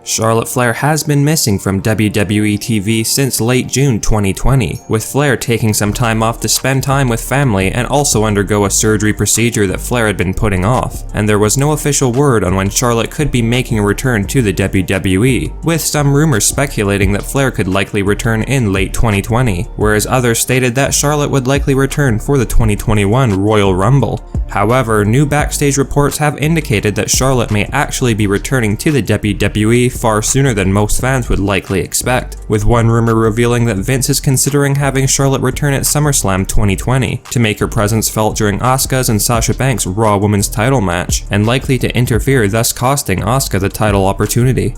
Charlotte Flair has been missing from WWE TV since late June 2020, with Flair taking some time off to spend time with family and also undergo a surgery procedure that Flair had been putting off, and there was no official word on when Charlotte could be making a return to the WWE, with some rumors speculating that Flair could likely return in late 2020, whereas others stated that Charlotte would likely return for the 2021 Royal Rumble. However, new backstage reports have indicated that Charlotte may actually be returning to the WWE far sooner than most fans would likely expect, with one rumor revealing that Vince is considering having Charlotte return at SummerSlam 2020 to make her presence felt during Asuka's and Sasha Banks' Raw Women's title match, and likely to interfere, thus costing Asuka the title opportunity.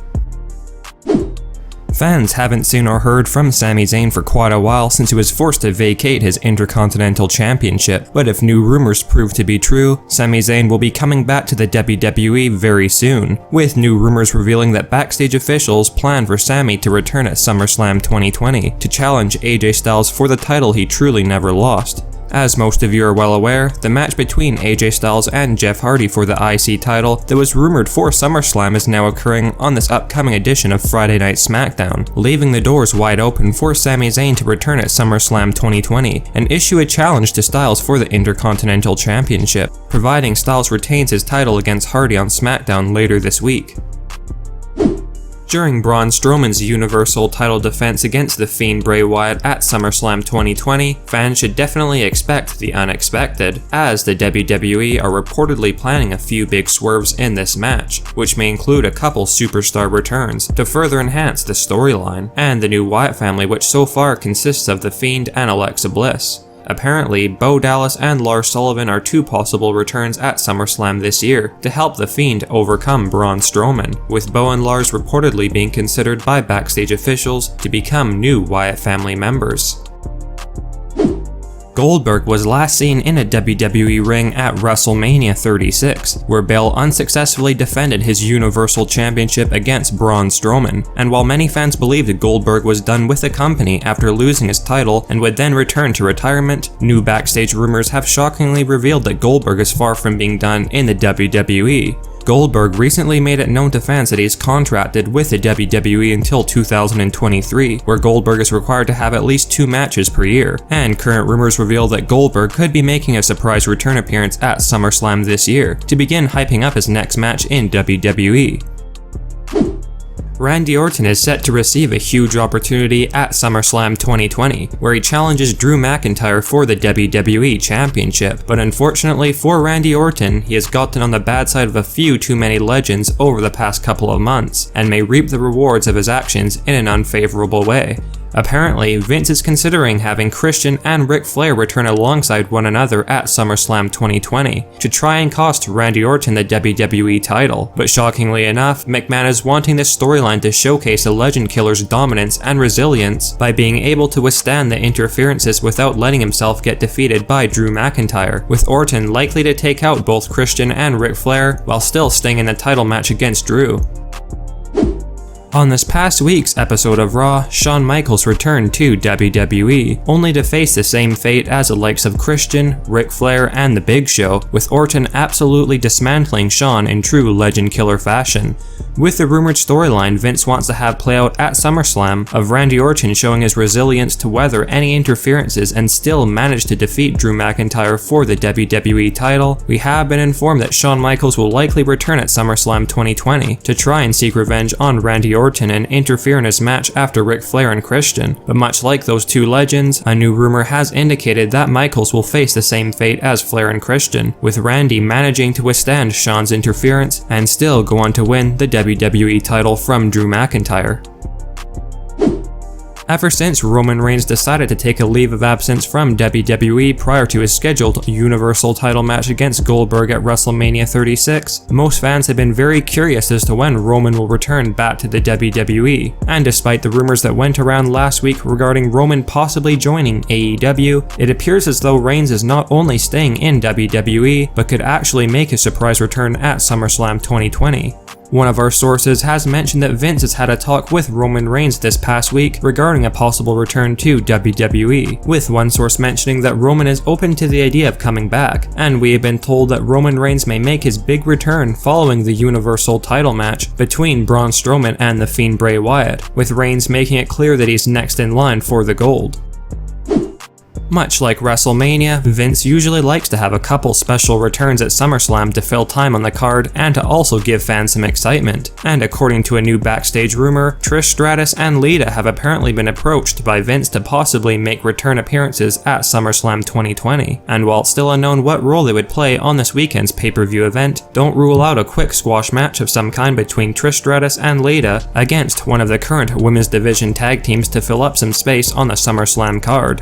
Fans haven't seen or heard from Sami Zayn for quite a while since he was forced to vacate his Intercontinental Championship, but if new rumors prove to be true, Sami Zayn will be coming back to the WWE very soon, with new rumors revealing that backstage officials plan for Sami to return at SummerSlam 2020 to challenge AJ Styles for the title he truly never lost. As most of you are well aware, the match between AJ Styles and Jeff Hardy for the IC title that was rumored for SummerSlam is now occurring on this upcoming edition of Friday Night SmackDown, leaving the doors wide open for Sami Zayn to return at SummerSlam 2020 and issue a challenge to Styles for the Intercontinental Championship, providing Styles retains his title against Hardy on SmackDown later this week. During Braun Strowman's Universal title defense against the Fiend Bray Wyatt at SummerSlam 2020, fans should definitely expect the unexpected, as the WWE are reportedly planning a few big swerves in this match, which may include a couple superstar returns to further enhance the storyline, and the new Wyatt family, which so far consists of The Fiend and Alexa Bliss. Apparently, Bo Dallas and Lars Sullivan are two possible returns at SummerSlam this year to help The Fiend overcome Braun Strowman, with Bo and Lars reportedly being considered by backstage officials to become new Wyatt family members. Goldberg was last seen in a WWE ring at WrestleMania 36, where Bale unsuccessfully defended his Universal Championship against Braun Strowman, and while many fans believed that Goldberg was done with the company after losing his title and would then return to retirement, new backstage rumors have shockingly revealed that Goldberg is far from being done in the WWE. Goldberg recently made it known to fans that he is contracted with the WWE until 2023, where Goldberg is required to have at least 2 matches per year, and current rumors reveal that Goldberg could be making a surprise return appearance at SummerSlam this year to begin hyping up his next match in WWE. Randy Orton is set to receive a huge opportunity at SummerSlam 2020, where he challenges Drew McIntyre for the WWE Championship, but unfortunately for Randy Orton, he has gotten on the bad side of a few too many legends over the past couple of months, and may reap the rewards of his actions in an unfavorable way. Apparently, Vince is considering having Christian and Ric Flair return alongside one another at SummerSlam 2020 to try and cost Randy Orton the WWE title, but shockingly enough, McMahon is wanting this storyline to showcase the Legend Killer's dominance and resilience by being able to withstand the interferences without letting himself get defeated by Drew McIntyre, with Orton likely to take out both Christian and Ric Flair while still staying in the title match against Drew. On this past week's episode of Raw, Shawn Michaels returned to WWE, only to face the same fate as the likes of Christian, Ric Flair, and The Big Show, with Orton absolutely dismantling Shawn in true Legend Killer fashion. With the rumored storyline Vince wants to have play out at SummerSlam of Randy Orton showing his resilience to weather any interferences and still manage to defeat Drew McIntyre for the WWE title, we have been informed that Shawn Michaels will likely return at SummerSlam 2020 to try and seek revenge on Randy Orton and interfere in his match after Ric Flair and Christian. But much like those two legends, a new rumor has indicated that Michaels will face the same fate as Flair and Christian, with Randy managing to withstand Shawn's interference and still go on to win the WWE title from Drew McIntyre. Ever since Roman Reigns decided to take a leave of absence from WWE prior to his scheduled Universal title match against Goldberg at WrestleMania 36, most fans have been very curious as to when Roman will return back to the WWE, and despite the rumors that went around last week regarding Roman possibly joining AEW, it appears as though Reigns is not only staying in WWE, but could actually make a surprise return at SummerSlam 2020. One of our sources has mentioned that Vince has had a talk with Roman Reigns this past week regarding a possible return to WWE, with one source mentioning that Roman is open to the idea of coming back, and we have been told that Roman Reigns may make his big return following the Universal title match between Braun Strowman and the Fiend Bray Wyatt, with Reigns making it clear that he's next in line for the gold. Much like WrestleMania, Vince usually likes to have a couple special returns at SummerSlam to fill time on the card and to also give fans some excitement. And according to a new backstage rumor, Trish Stratus and Lita have apparently been approached by Vince to possibly make return appearances at SummerSlam 2020. And while it's still unknown what role they would play on this weekend's pay-per-view event, don't rule out a quick squash match of some kind between Trish Stratus and Lita against one of the current women's division tag teams to fill up some space on the SummerSlam card.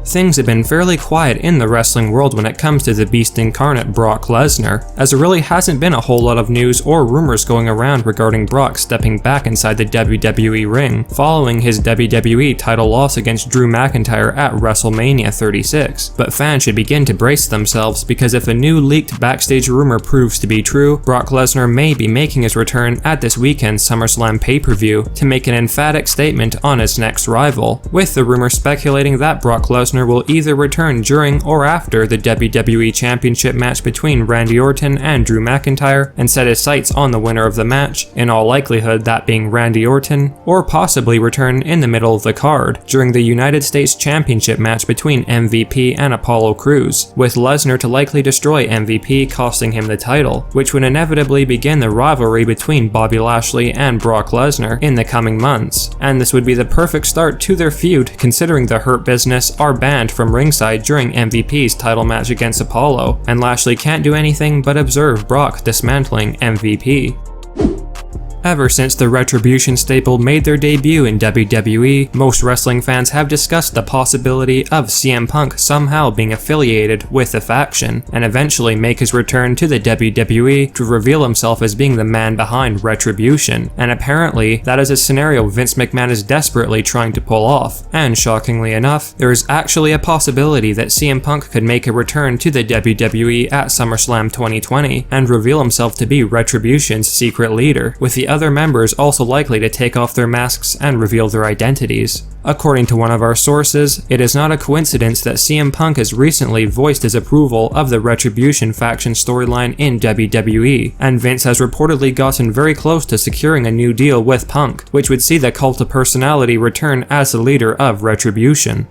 Things have been fairly quiet in the wrestling world when it comes to the Beast incarnate Brock Lesnar, as there really hasn't been a whole lot of news or rumors going around regarding Brock stepping back inside the WWE ring following his WWE title loss against Drew McIntyre at WrestleMania 36. But fans should begin to brace themselves, because if a new leaked backstage rumor proves to be true, Brock Lesnar may be making his return at this weekend's SummerSlam pay-per-view to make an emphatic statement on his next rival, with the rumor speculating that Brock Lesnar will either return during or after the WWE Championship match between Randy Orton and Drew McIntyre and set his sights on the winner of the match, in all likelihood that being Randy Orton, or possibly return in the middle of the card during the United States Championship match between MVP and Apollo Crews, with Lesnar to likely destroy MVP, costing him the title, which would inevitably begin the rivalry between Bobby Lashley and Brock Lesnar in the coming months. And this would be the perfect start to their feud, considering the Hurt Business are banned from ringside during MVP's title match against Apollo, and Lashley can't do anything but observe Brock dismantling MVP. Ever since the Retribution staple made their debut in WWE, most wrestling fans have discussed the possibility of CM Punk somehow being affiliated with the faction, and eventually make his return to the WWE to reveal himself as being the man behind Retribution, and apparently that is a scenario Vince McMahon is desperately trying to pull off, and shockingly enough, there is actually a possibility that CM Punk could make a return to the WWE at SummerSlam 2020, and reveal himself to be Retribution's secret leader, with the other members also likely to take off their masks and reveal their identities. According to one of our sources, it is not a coincidence that CM Punk has recently voiced his approval of the Retribution faction storyline in WWE, and Vince has reportedly gotten very close to securing a new deal with Punk, which would see the Cult of Personality return as the leader of Retribution.